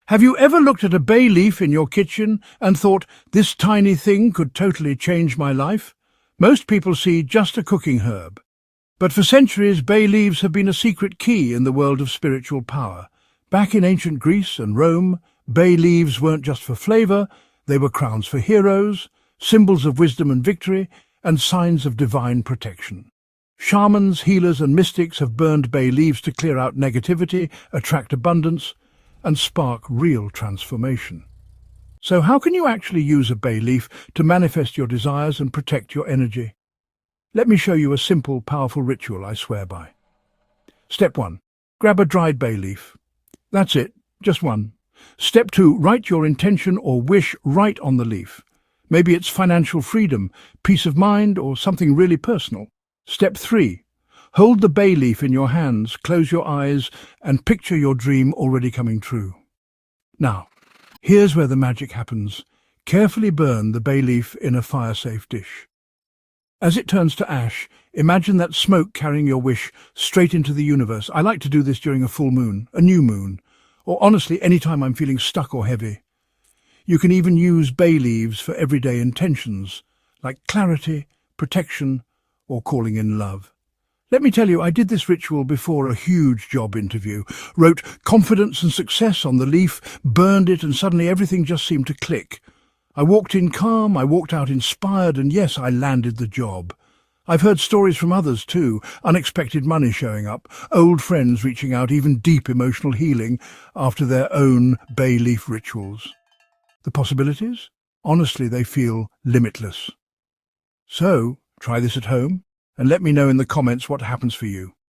Have you ever looked at a bay leaf in your kitchen and thought, this tiny thing could totally change my life? Most people see just a cooking herb. But for centuries, bay leaves have been a secret key in the world of spiritual power. Back in ancient Greece and Rome, bay leaves weren't just for flavour, they were crowns for heroes, symbols of wisdom and victory, and signs of divine protection. Shamans, healers and mystics have burned bay leaves to clear out negativity, attract abundance, and spark real transformation. So how can you actually use a bay leaf to manifest your desires and protect your energy? Let me show you a simple, powerful ritual I swear by. Step 1. Grab a dried bay leaf. That's it, just one. Step 2. Write your intention or wish right on the leaf. Maybe it's financial freedom, peace of mind, or something really personal. Step 3. Hold the bay leaf in your hands, close your eyes, and picture your dream already coming true. Now, here's where the magic happens. Carefully burn the bay leaf in a fire-safe dish. As it turns to ash, imagine that smoke carrying your wish straight into the universe. I like to do this during a full moon, a new moon, or honestly any time I'm feeling stuck or heavy. You can even use bay leaves for everyday intentions, like clarity, protection, or calling in love. Let me tell you, I did this ritual before a huge job interview, wrote confidence and success on the leaf, burned it, and suddenly everything just seemed to click. I walked in calm, I walked out inspired, and yes, I landed the job. I've heard stories from others too, unexpected money showing up, old friends reaching out, even deep emotional healing after their own bay leaf rituals. The possibilities? Honestly, they feel limitless. So, try this at home and let me know in the comments what happens for you.